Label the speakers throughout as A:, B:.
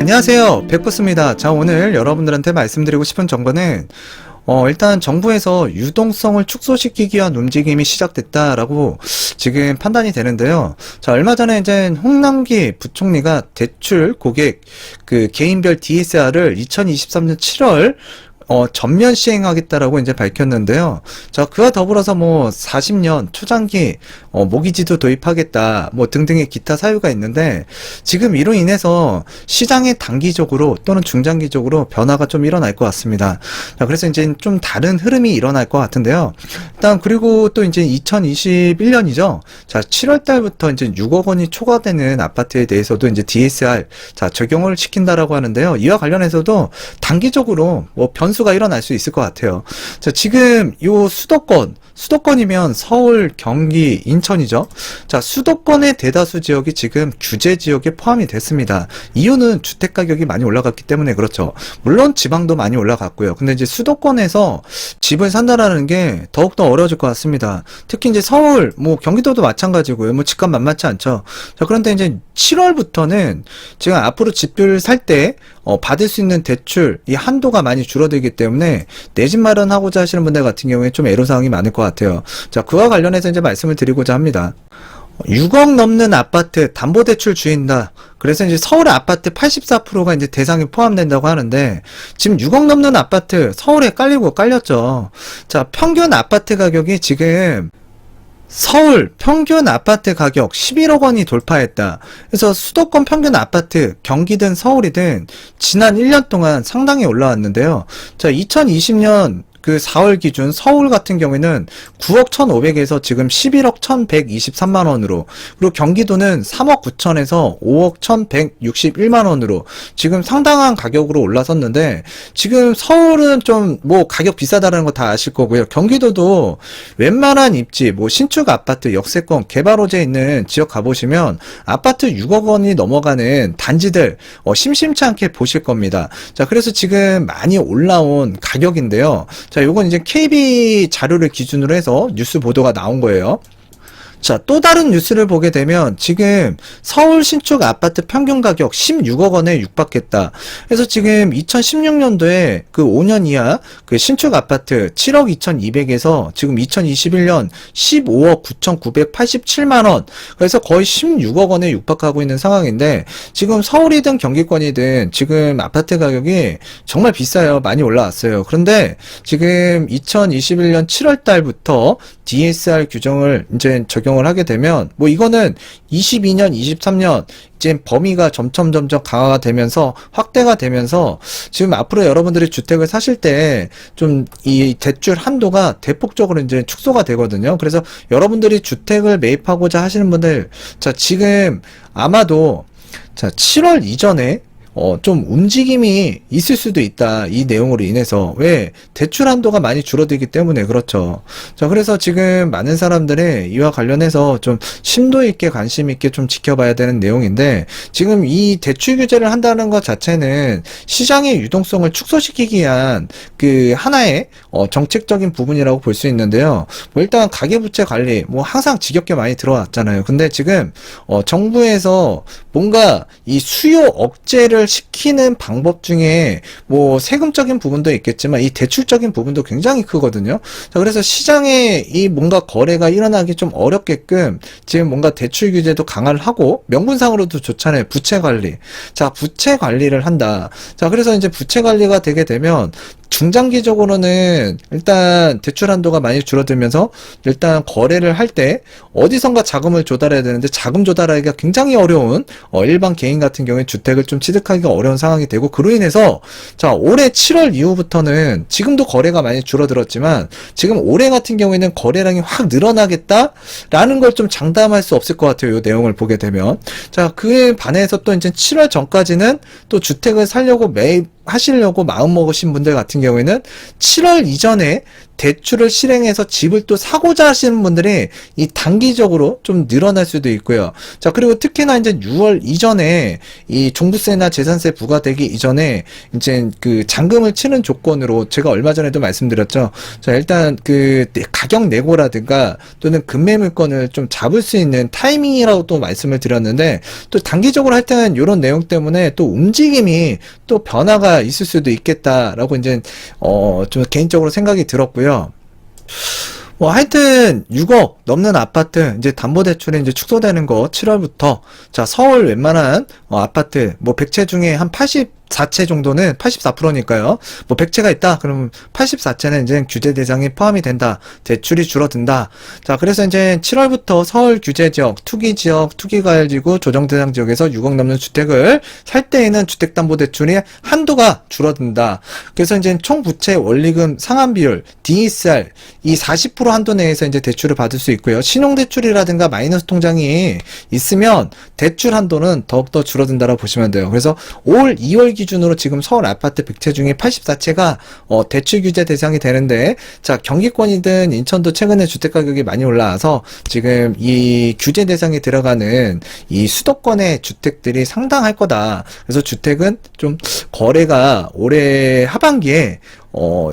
A: 안녕하세요, 백부스입니다. 자, 오늘 여러분들한테 말씀드리고 싶은 정보는 일단 정부에서 유동성을 축소시키기 위한 움직임이 시작됐다라고 지금 판단이 되는데요. 자, 얼마 전에 이제 홍남기 부총리가 대출 고객 그 개인별 DSR을 2023년 7월 전면 시행하겠다라고 이제 밝혔는데요. 자, 그와 더불어서 뭐 40년 초장기 모기지도 도입하겠다 뭐 등등의 기타 사유가 있는데, 지금 이로 인해서 시장에 단기적으로 또는 중장기적으로 변화가 좀 일어날 것 같습니다. 자, 그래서 이제 좀 다른 흐름이 일어날 것 같은데요. 일단 그리고 또 이제 2021년이죠. 자, 7월 달부터 이제 6억 원이 초과되는 아파트에 대해서도 이제 DSR 적용을 시킨다라고 하는데요. 이와 관련해서도 단기적으로 뭐 변수가 일어날 수 있을 것 같아요. 자, 지금 요 수도권이면 서울, 경기, 인천이죠. 자, 수도권의 대다수 지역이 지금 규제 지역에 포함이 됐습니다. 이유는 주택 가격이 많이 올라갔기 때문에 그렇죠. 물론 지방도 많이 올라갔고요. 근데 이제 수도권에서 집을 산다라는 게 더욱더 어려워질 것 같습니다. 특히 이제 서울, 뭐 경기도도 마찬가지고요. 뭐 집값 만만치 않죠. 자, 그런데 이제 7월부터는 지금 앞으로 집을 살 때 받을 수 있는 대출 이 한도가 많이 줄어들기 때문에 내 집 마련하고자 하시는 분들 같은 경우에 좀 애로사항이 많을 것 같아요. 자, 그와 관련해서 이제 말씀을 드리고자 합니다. 6억 넘는 아파트 담보대출 주인다. 그래서 이제 서울의 아파트 84%가 이제 대상에 포함된다고 하는데, 지금 6억 넘는 아파트 서울에 깔렸죠. 자, 평균 아파트 가격이 지금 서울 평균 아파트 가격 11억 원이 돌파했다. 그래서 수도권 평균 아파트, 경기든 서울이든 지난 1년 동안 상당히 올라왔는데요. 자, 2020년 그 4월 기준 서울 같은 경우에는 9억 1,500에서 지금 11억 1,123만 원으로, 그리고 경기도는 3억 9천에서 5억 1,161만 원으로 지금 상당한 가격으로 올라섰는데, 지금 서울은 좀 뭐 가격 비싸다는 거 다 아실 거고요. 경기도도 웬만한 입지, 뭐 신축 아파트, 역세권, 개발 호재에 있는 지역 가보시면 아파트 6억 원이 넘어가는 단지들 심심치 않게 보실 겁니다. 자, 그래서 지금 많이 올라온 가격인데요. 자, 요건 이제 KB 자료를 기준으로 해서 뉴스 보도가 나온 거예요. 자, 또 다른 뉴스를 보게 되면 지금 서울 신축 아파트 평균 가격 16억 원에 육박했다. 그래서 지금 2016년도에 그 5년 이하 그 신축 아파트 7억 2,200에서 지금 2021년 15억 9,987만 원. 그래서 거의 16억 원에 육박하고 있는 상황인데, 지금 서울이든 경기권이든 지금 아파트 가격이 정말 비싸요. 많이 올라왔어요. 그런데 지금 2021년 7월 달부터 DSR 규정을 이제 적용을 하게 되면, 뭐 이거는 22년, 23년 이제 범위가 점점 강화가 되면서 확대가 되면서 지금 앞으로 여러분들이 주택을 사실 때 좀 이 대출 한도가 대폭적으로 이제 축소가 되거든요. 그래서 여러분들이 주택을 매입하고자 하시는 분들, 자, 지금 아마도 자, 7월 이전에 좀 움직임이 있을 수도 있다. 이 내용으로 인해서. 왜? 대출 한도가 많이 줄어들기 때문에 그렇죠. 자, 그래서 지금 많은 사람들이 이와 관련해서 좀 심도 있게 관심 있게 좀 지켜봐야 되는 내용인데, 지금 이 대출 규제를 한다는 것 자체는 시장의 유동성을 축소시키기 위한 그 하나의 정책적인 부분이라고 볼 수 있는데요. 뭐 일단 가계부채 관리 뭐 항상 지겹게 많이 들어왔잖아요. 근데 지금 정부에서 뭔가 이 수요 억제를 시키는 방법 중에 뭐 세금적인 부분도 있겠지만 이 대출적인 부분도 굉장히 크거든요. 자, 그래서 시장에 이 뭔가 거래가 일어나기 좀 어렵게끔 지금 뭔가 대출 규제도 강화를 하고, 명분상으로도 좋잖아요. 부채 관리. 자, 부채 관리를 한다. 자, 그래서 이제 부채 관리가 되게 되면 중장기적으로는 일단 대출 한도가 많이 줄어들면서 일단 거래를 할 때 어디선가 자금을 조달해야 되는데 자금 조달하기가 굉장히 어려운 일반 개인 같은 경우에 주택을 좀 취득하기가 어려운 상황이 되고, 그로 인해서 자, 올해 7월 이후부터는 지금도 거래가 많이 줄어들었지만 지금 올해 같은 경우에는 거래량이 확 늘어나겠다라는 걸 좀 장담할 수 없을 것 같아요. 이 내용을 보게 되면. 자, 그에 반해서 또 이제 7월 전까지는 또 주택을 살려고 매입 하시려고 마음먹으신 분들 같은 경우에는 7월 이전에 대출을 실행해서 집을 또 사고자 하시는 분들이 이 단기적으로 좀 늘어날 수도 있고요. 자, 그리고 특히나 이제 6월 이전에 이 종부세나 재산세 부과되기 이전에 이제 그 잔금을 치는 조건으로 제가 얼마 전에도 말씀드렸죠. 자, 일단 그 가격 내고라든가 또는 급매물건을 좀 잡을 수 있는 타이밍이라고 또 말씀을 드렸는데, 또 단기적으로 할 때는 이런 내용 때문에 또 움직임이 또 변화가 있을 수도 있겠다라고 이제 좀 개인적으로 생각이 들었고요. 뭐 하여튼 6억 넘는 아파트 이제 담보대출이 이제 축소되는 거 7월부터, 자, 서울 웬만한 아파트 뭐 100채 중에 한 84채 정도는 84%니까요. 뭐 100채가 있다. 그러면 84채는 이제 규제 대상에 포함이 된다. 대출이 줄어든다. 자, 그래서 이제 7월부터 서울 규제 지역, 투기 지역, 투기 과열 지구, 조정 대상 지역에서 6억 넘는 주택을 살 때에는 주택담보대출의 한도가 줄어든다. 그래서 이제 총 부채 원리금 상환 비율 DSR 이 40% 한도 내에서 이제 대출을 받을 수 있고요. 신용대출이라든가 마이너스 통장이 있으면 대출 한도는 더욱더 줄어든다라고 보시면 돼요. 그래서 올 2월 기준으로 지금 서울 아파트 100채 중에 84채가 대출 규제 대상이 되는데, 자, 경기권이든 인천도 최근에 주택 가격이 많이 올라와서 지금 이 규제 대상에 들어가는 이 수도권의 주택들이 상당할 거다. 그래서 주택은 좀 거래가 올해 하반기에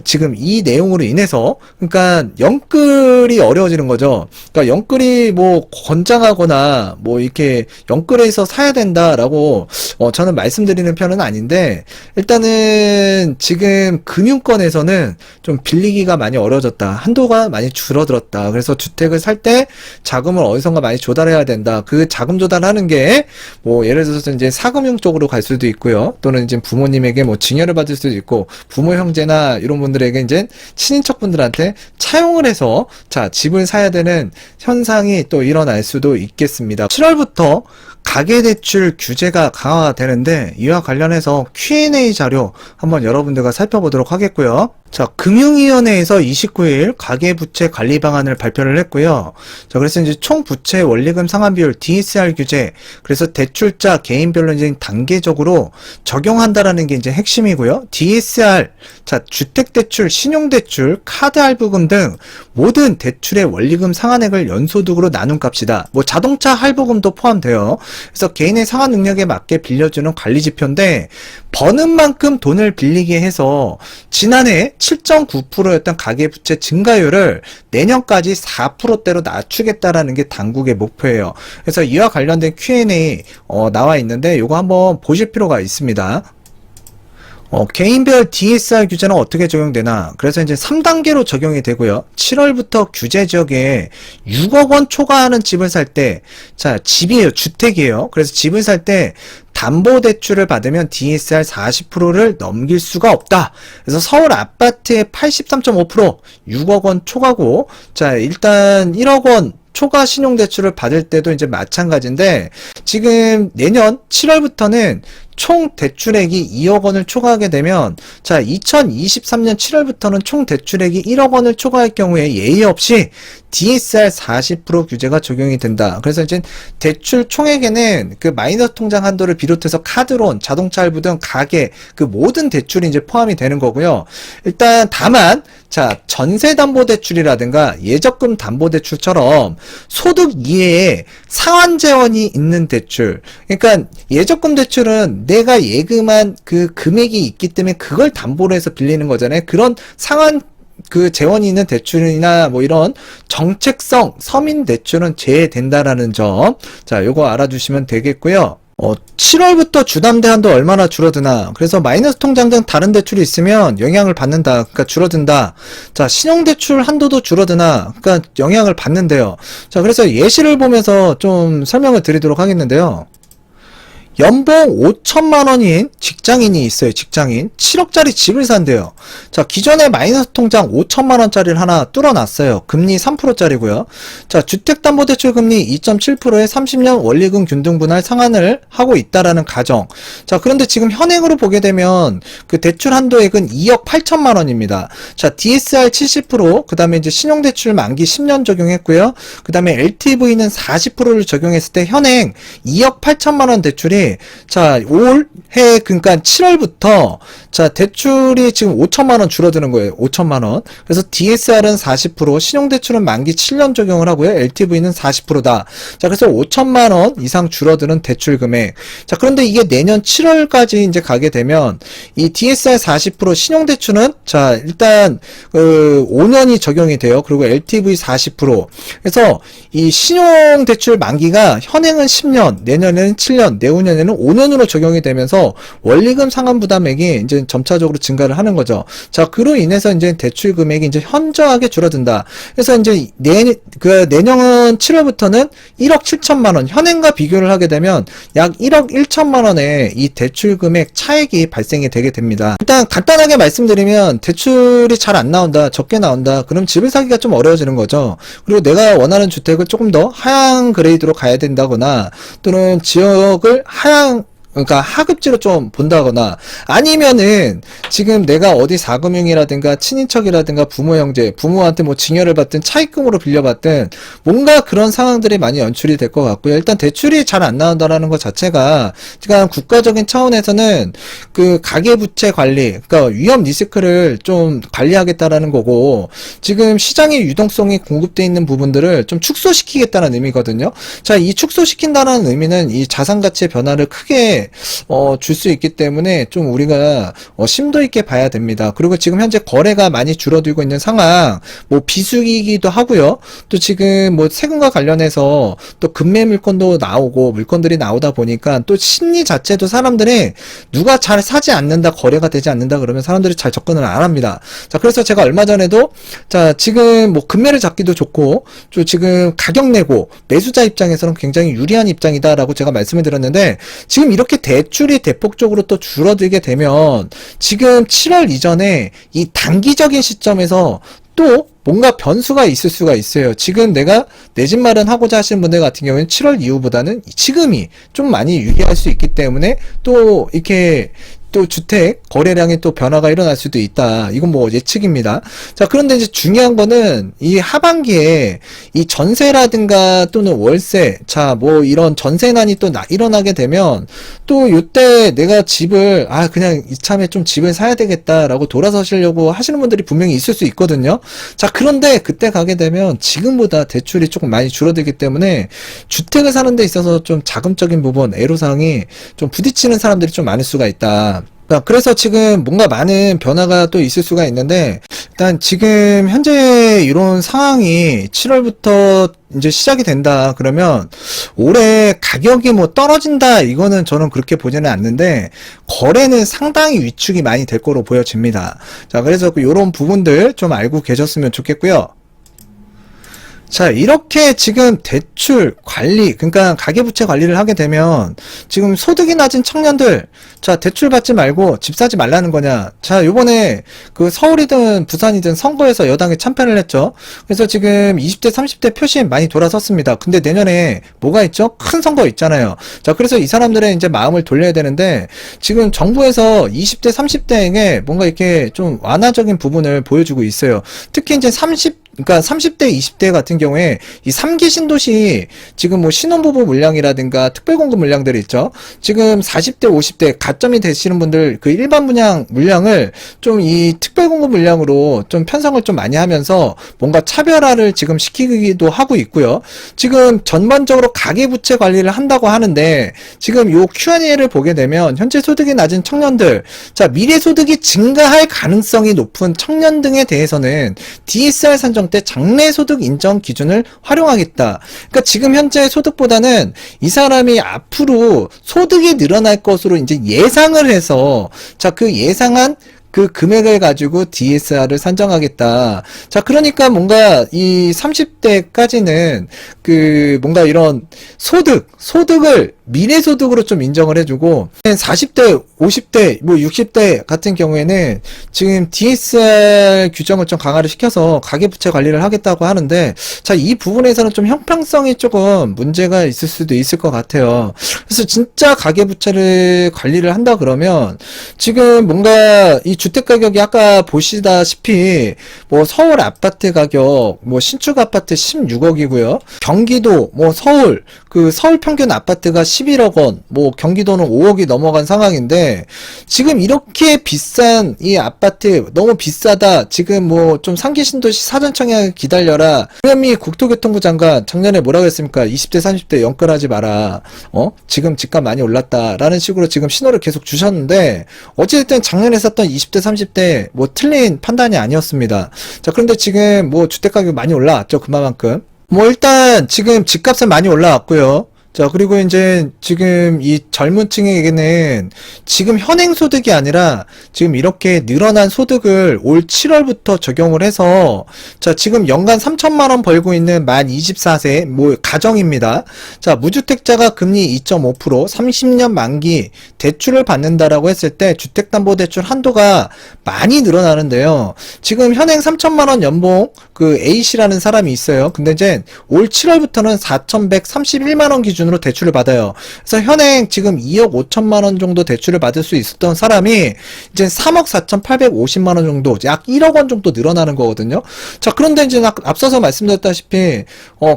A: 지금 이 내용으로 인해서, 그러니까 영끌이 어려워지는 거죠. 그러니까 영끌이 뭐 권장하거나 뭐 이렇게 영끌에서 사야 된다라고 저는 말씀드리는 편은 아닌데, 일단은 지금 금융권에서는 좀 빌리기가 많이 어려워졌다. 한도가 많이 줄어들었다. 그래서 주택을 살 때 자금을 어디선가 많이 조달해야 된다. 그 자금 조달하는 게 뭐 예를 들어서 이제 사금융 쪽으로 갈 수도 있고요. 또는 이제 부모님에게 뭐 증여를 받을 수도 있고, 부모 형제나 이런 분들에게 이제 친인척 분들한테 차용을 해서, 자, 집을 사야 되는 현상이 또 일어날 수도 있겠습니다. 7월부터 가계대출 규제가 강화되는데, 이와 관련해서 Q&A 자료 한번 여러분들과 살펴보도록 하겠고요. 자, 금융위원회에서 29일 가계부채 관리 방안을 발표를 했고요. 자, 그래서 이제 총 부채 원리금 상환 비율 DSR 규제, 그래서 대출자 개인별로 이제 단계적으로 적용한다라는 게 이제 핵심이고요. DSR, 자, 주택대출, 신용대출, 카드 할부금 등 모든 대출의 원리금 상환액을 연소득으로 나눈 값이다. 뭐 자동차 할부금도 포함돼요. 그래서 개인의 상환 능력에 맞게 빌려주는 관리 지표인데, 버는 만큼 돈을 빌리게 해서 지난해 7.9%였던 가계부채 증가율을 내년까지 4%대로 낮추겠다라는 게 당국의 목표예요. 그래서 이와 관련된 Q&A 나와 있는데, 요거 한번 보실 필요가 있습니다. 개인별 DSR 규제는 어떻게 적용되나? 그래서 이제 3단계로 적용이 되고요. 7월부터 규제 지역에 6억 원 초과하는 집을 살 때, 자, 집이에요. 주택이에요. 그래서 집을 살 때 담보대출을 받으면 DSR 40%를 넘길 수가 없다. 그래서 서울 아파트의 83.5%, 6억 원 초과고, 자, 일단 1억 원 초과 신용대출을 받을 때도 이제 마찬가지인데, 지금 내년 7월부터는 총 대출액이 2억 원을 초과하게 되면, 자, 2023년 7월부터는 총 대출액이 1억 원을 초과할 경우에 예의 없이 DSR 40% 규제가 적용이 된다. 그래서 이제 대출 총액에는 그 마이너스 통장 한도를 비롯해서 카드론, 자동차 할부 등 가계 그 모든 대출이 이제 포함이 되는 거고요. 일단 다만, 자, 전세담보대출이라든가 예적금 담보대출처럼 소득 이외에 상환재원이 있는 대출, 그러니까 예적금 대출은 내가 예금한 그 금액이 있기 때문에 그걸 담보로 해서 빌리는 거잖아요. 그런 상환 그 재원이 있는 대출이나 뭐 이런 정책성 서민 대출은 제외된다라는 점, 자, 요거 알아두시면 되겠고요. 7월부터 주담대 한도 얼마나 줄어드나? 그래서 마이너스 통장 등 다른 대출이 있으면 영향을 받는다. 그러니까 줄어든다. 자, 신용대출 한도도 줄어드나? 그러니까 영향을 받는데요. 자, 그래서 예시를 보면서 좀 설명을 드리도록 하겠는데요. 연봉 5천만 원인 직장인이 있어요. 직장인 7억짜리 집을 산대요. 자, 기존에 마이너스 통장 5천만 원짜리를 하나 뚫어놨어요. 금리 3%짜리고요. 자, 주택담보대출 금리 2.7%에 30년 원리금 균등분할 상환을 하고 있다라는 가정. 자, 그런데 지금 현행으로 보게 되면 그 대출 한도액은 2억 8천만 원입니다. 자, DSR 70%, 그 다음에 이제 신용대출 만기 10년 적용했고요. 그 다음에 LTV는 40%를 적용했을 때 현행 2억 8천만 원 대출이 자, 올해 그러니까 7월부터 자, 대출이 지금 5천만 원 줄어드는 거예요. 5천만 원. 그래서 DSR은 40%, 신용대출은 만기 7년 적용을 하고요. LTV는 40%다. 자, 그래서 5천만 원 이상 줄어드는 대출 금액. 자, 그런데 이게 내년 7월까지 이제 가게 되면 이 DSR 40% 신용대출은 자, 일단 5년이 적용이 돼요. 그리고 LTV 40%. 그래서 이 신용대출 만기가 현행은 10년, 내년에는 7년, 내후년에는 5년으로 적용이 되면서 원리금 상환 부담액이 이제 점차적으로 증가를 하는 거죠. 자, 그로 인해서 이제 대출 금액이 이제 현저하게 줄어든다. 그래서 이제 내년 7월부터는 1억 7천만 원, 현행과 비교를 하게 되면 약 1억 1천만 원의 이 대출 금액 차액이 발생이 되게 됩니다. 일단 간단하게 말씀드리면 대출이 잘 안 나온다, 적게 나온다, 그럼 집을 사기가 좀 어려워지는 거죠. 그리고 내가 원하는 주택을 조금 더 하향 그레이드로 가야 된다거나 또는 지역을 그러니까 하급지로 좀 본다거나 아니면은 지금 내가 어디 사금융이라든가 친인척이라든가 부모 형제, 부모한테 뭐 증여를 받든 차입금으로 빌려받든 뭔가 그런 상황들이 많이 연출이 될 것 같고요. 일단 대출이 잘 안 나온다라는 것 자체가 지금 국가적인 차원에서는 그 가계부채 관리, 그러니까 위험 리스크를 좀 관리하겠다라는 거고 지금 시장의 유동성이 공급되어 있는 부분들을 좀 축소시키겠다는 의미거든요. 자, 이 축소시킨다는 의미는 이 자산 가치의 변화를 크게 줄 수 있기 때문에 좀 우리가 심도 있게 봐야 됩니다. 그리고 지금 현재 거래가 많이 줄어들고 있는 상황, 뭐 비수기이기도 하고요. 또 지금 뭐 세금과 관련해서 또 급매 물건도 나오고 물건들이 나오다 보니까 또 심리 자체도 사람들이 누가 잘 사지 않는다, 거래가 되지 않는다 그러면 사람들이 잘 접근을 안 합니다. 자, 그래서 제가 얼마 전에도 자, 지금 뭐 급매를 잡기도 좋고 또 지금 가격 내고 매수자 입장에서는 굉장히 유리한 입장이다라고 제가 말씀을 드렸는데 지금 이렇게 대출이 대폭적으로 또 줄어들게 되면 지금 7월 이전에 이 단기적인 시점에서 또 뭔가 변수가 있을 수가 있어요. 지금 내가 내 집 마련하고자 하시는 분들 같은 경우에는 7월 이후보다는 지금이 좀 많이 유리할 수 있기 때문에 또 이렇게 또 주택 거래량에 또 변화가 일어날 수도 있다. 이건 뭐 예측입니다. 자, 그런데 이제 중요한 거는 이 하반기에 이 전세라든가 또는 월세, 자, 뭐 이런 전세난이 또 일어나게 되면 또 요때 내가 집을 그냥 이참에 좀 집을 사야 되겠다라고 돌아서시려고 하시는 분들이 분명히 있을 수 있거든요. 자, 그런데 그때 가게 되면 지금보다 대출이 조금 많이 줄어들기 때문에 주택을 사는 데 있어서 좀 자금적인 부분, 애로사항이 좀 부딪히는 사람들이 좀 많을 수가 있다. 그래서 지금 뭔가 많은 변화가 또 있을 수가 있는데 일단 지금 현재 이런 상황이 7월부터 이제 시작이 된다 그러면 올해 가격이 뭐 떨어진다 이거는 저는 그렇게 보지는 않는데 거래는 상당히 위축이 많이 될 거로 보여집니다. 자, 그래서 이런 부분들 좀 알고 계셨으면 좋겠고요. 자, 이렇게 지금 대출 관리, 그러니까 가계부채 관리를 하게 되면 지금 소득이 낮은 청년들, 자, 대출 받지 말고 집 사지 말라는 거냐. 자, 요번에 그 서울이든 부산이든 선거에서 여당이 참패를 했죠. 그래서 지금 20대, 30대 표심 많이 돌아섰습니다. 근데 내년에 뭐가 있죠? 큰 선거 있잖아요. 자, 그래서 이 사람들의 이제 마음을 돌려야 되는데 지금 정부에서 20대, 30대에게 뭔가 이렇게 좀 완화적인 부분을 보여주고 있어요. 특히 이제 30대, 20대 같은 경우에 이 3기 신도시 지금 뭐 신혼부부 물량이라든가 특별공급 물량들이 있죠. 지금 40대, 50대 가점이 되시는 분들 그 일반 분양 물량을 좀 이 특별공급 물량으로 좀 편성을 좀 많이 하면서 뭔가 차별화를 지금 시키기도 하고 있고요. 지금 전반적으로 가계부채 관리를 한다고 하는데 지금 요 Q&A를 보게 되면 현재 소득이 낮은 청년들, 자, 미래 소득이 증가할 가능성이 높은 청년 등에 대해서는 DSR 산정 때 장래소득 인정 기준을 활용하겠다. 그러니까 지금 현재 소득보다는 이 사람이 앞으로 소득이 늘어날 것으로 이제 예상을 해서 자, 그 예상한 그 금액을 가지고 DSR을 산정하겠다. 자, 그러니까 뭔가 이 30대까지는 그 뭔가 이런 소득을 미래소득으로 좀 인정을 해주고 40대, 50대, 뭐 60대 같은 경우에는 지금 DSR 규정을 좀 강화를 시켜서 가계부채 관리를 하겠다고 하는데 자, 이 부분에서는 좀 형평성이 조금 문제가 있을 수도 있을 것 같아요. 그래서 진짜 가계부채를 관리를 한다 그러면 지금 뭔가 이 주택 가격이 아까 보시다시피 뭐 서울 아파트 가격 뭐 신축 아파트 16억이고요. 경기도 뭐 서울 평균 아파트가 11억 원, 뭐 경기도는 5억이 넘어간 상황인데 지금 이렇게 비싼 이 아파트 너무 비싸다. 지금 뭐 좀 상기 신도시 사전 청약 기다려라. 김현미 국토교통부 장관 작년에 뭐라고 했습니까? 20대 30대 연끌하지 마라. 지금 집값 많이 올랐다라는 식으로 지금 신호를 계속 주셨는데 어찌됐든 작년에 샀던 20대 30대 뭐 틀린 판단이 아니었습니다. 자, 그런데 지금 뭐 주택 가격이 많이 올라왔죠. 그만큼. 뭐 일단 지금 집값은 많이 올라왔고요. 자, 그리고 이제 지금 이 젊은 층에게는 지금 현행 소득이 아니라 지금 이렇게 늘어난 소득을 올 7월부터 적용을 해서 자, 지금 연간 3천만 원 벌고 있는 만 24세 뭐 가정입니다. 자, 무주택자가 금리 2.5% 30년 만기 대출을 받는다라고 했을 때 주택담보대출 한도가 많이 늘어나는데요. 지금 현행 3천만 원 연봉 그 A씨라는 사람이 있어요. 근데 이제 올 7월부터는 4,131만 원 기준으로 대출을 받아요. 그래서 현행 지금 2억 5천만 원 정도 대출을 받을 수 있었던 사람이 이제 3억 4,850만 원 정도, 약 1억 원 정도 늘어나는 거거든요. 자, 그런데 이제 앞서서 말씀드렸다시피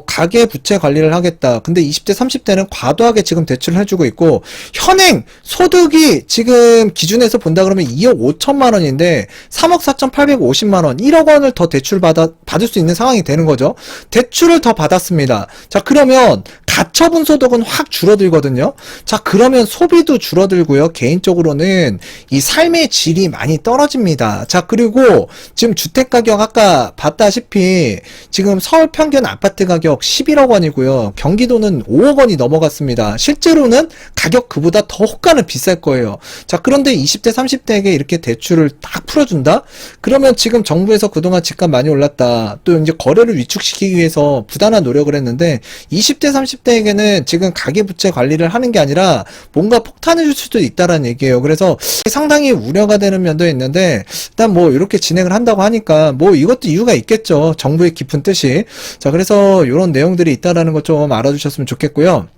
A: 가계 부채 관리를 하겠다. 근데 20대 30대는 과도하게 지금 대출을 해주고 있고 현행 소득이 지금 기준에서 본다 그러면 2억 5천만 원인데 3억 4,850만 원, 1억 원을 더 대출 받을 수 있는 상황이 되는 거죠. 대출을 더 받았습니다. 자, 그러면 가처분 소득은 확 줄어들거든요. 자, 그러면 소비도 줄어들고요. 개인적으로는 이 삶의 질이 많이 떨어집니다. 자, 그리고 지금 주택가격 아까 봤다시피 지금 서울 평균 아파트 가격 11억 원이고요. 경기도는 5억 원이 넘어갔습니다. 실제로는 가격 그보다 더 혹가는 비쌀 거예요. 자, 그런데 20대 30대에게 이렇게 대출을 딱 풀어준다? 그러면 지금 정부에서 그동안 집값 많이 올랐다. 또 이제 거래를 위축시키기 위해서 부단한 노력을 했는데 20대 30대에게는 지금 가계부채 관리를 하는 게 아니라 뭔가 폭탄을 줄 수도 있다라는 얘기예요. 그래서 상당히 우려가 되는 면도 있는데 일단 뭐 이렇게 진행을 한다고 하니까 뭐 이것도 이유가 있겠죠. 정부의 깊은 뜻이. 자, 그래서 이런 내용들이 있다라는 것 좀 알아주셨으면 좋겠고요.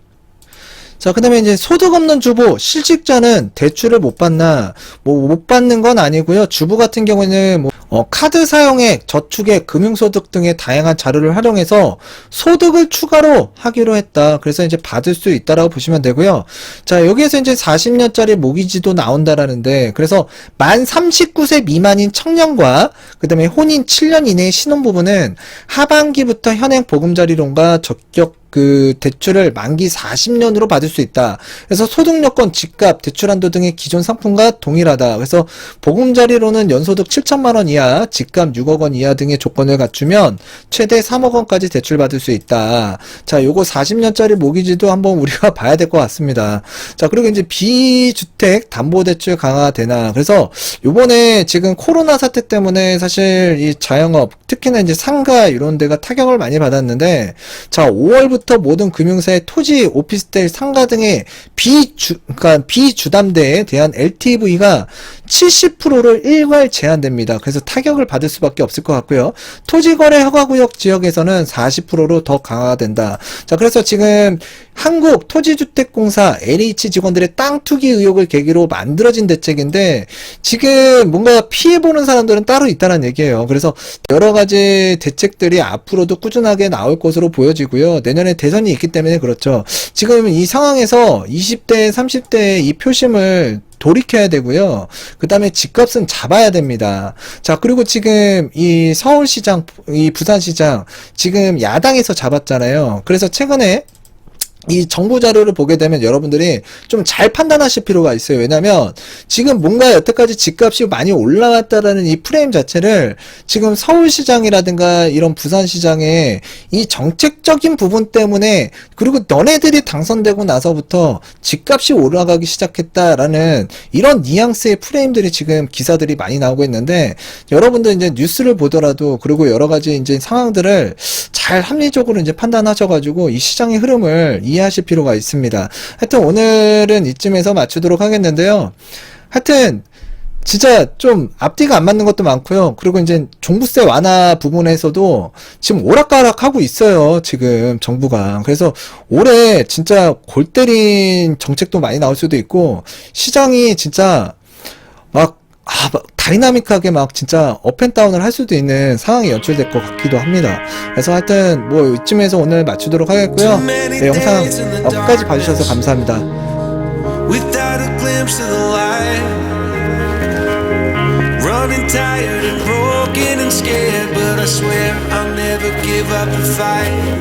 A: 자, 그 다음에 이제 소득 없는 주부, 실직자는 대출을 못 받나? 뭐, 못 받는 건 아니고요. 주부 같은 경우에는 카드 사용액, 저축액, 금융소득 등의 다양한 자료를 활용해서 소득을 추가로 하기로 했다. 그래서 이제 받을 수 있다라고 보시면 되고요. 자, 여기에서 이제 40년짜리 모기지도 나온다라는데, 그래서 만 39세 미만인 청년과, 그 다음에 혼인 7년 이내의 신혼부부는 하반기부터 현행 보금자리론과 적격 그 대출을 만기 40년으로 받을 수 있다. 그래서 소득 여건, 집값, 대출 한도 등의 기존 상품과 동일하다. 그래서 보금자리로는 연소득 7천만 원 이하, 집값 6억 원 이하 등의 조건을 갖추면 최대 3억 원까지 대출 받을 수 있다. 자, 요거 40년짜리 모기지도 한번 우리가 봐야 될 것 같습니다. 자, 그리고 이제 비주택 담보대출 강화되나. 그래서 요번에 지금 코로나 사태 때문에 사실 이 자영업, 특히나 이제 상가 이런 데가 타격을 많이 받았는데, 자, 5월부터 모든 금융사의 토지, 오피스텔, 상가 등의 그러니까 비주담대에 대한 LTV가 70%를 일괄 제한됩니다. 그래서 타격을 받을 수밖에 없을 것 같고요. 토지거래 허가구역 지역에서는 40%로 더 강화가 된다. 자, 그래서 지금 한국토지주택공사 LH 직원들의 땅 투기 의혹을 계기로 만들어진 대책인데 지금 뭔가 피해보는 사람들은 따로 있다는 얘기예요. 그래서 여러 가지 대책들이 앞으로도 꾸준하게 나올 것으로 보여지고요. 내년에 대선이 있기 때문에 그렇죠. 지금 이 상황에서 20대, 30대의 이 표심을 돌이켜야 되고요. 그 다음에 집값은 잡아야 됩니다. 자, 그리고 지금 이 서울시장, 이 부산시장 지금 야당에서 잡았잖아요. 그래서 최근에 이 정부 자료를 보게 되면 여러분들이 좀 잘 판단하실 필요가 있어요. 왜냐면 지금 뭔가 여태까지 집값이 많이 올라왔다라는 이 프레임 자체를 지금 서울시장이라든가 이런 부산시장의 이 정책적인 부분 때문에 그리고 너네들이 당선되고 나서부터 집값이 올라가기 시작했다라는 이런 뉘앙스의 프레임들이 지금 기사들이 많이 나오고 있는데 여러분들 이제 뉴스를 보더라도 그리고 여러 가지 이제 상황들을 잘 합리적으로 이제 판단하셔가지고 이 시장의 흐름을 이해하실 필요가 있습니다. 하여튼 오늘은 이쯤에서 마치도록 하겠는데요. 하여튼 진짜 좀 앞뒤가 안 맞는 것도 많고요. 그리고 이제 종부세 완화 부분에서도 지금 오락가락하고 있어요. 지금 정부가. 그래서 올해 진짜 골 때린 정책도 많이 나올 수도 있고 시장이 진짜 막 막 다이나믹하게 막 진짜 업앤다운을 할 수도 있는 상황이 연출될 것 같기도 합니다. 그래서 하여튼 뭐 이쯤에서 오늘 마치도록 하겠고요. 네, 영상 끝까지 봐주셔서 감사합니다.
B: Without a glimpse of the light, running tired and broken and scared, but I swear I'll never give up the fight.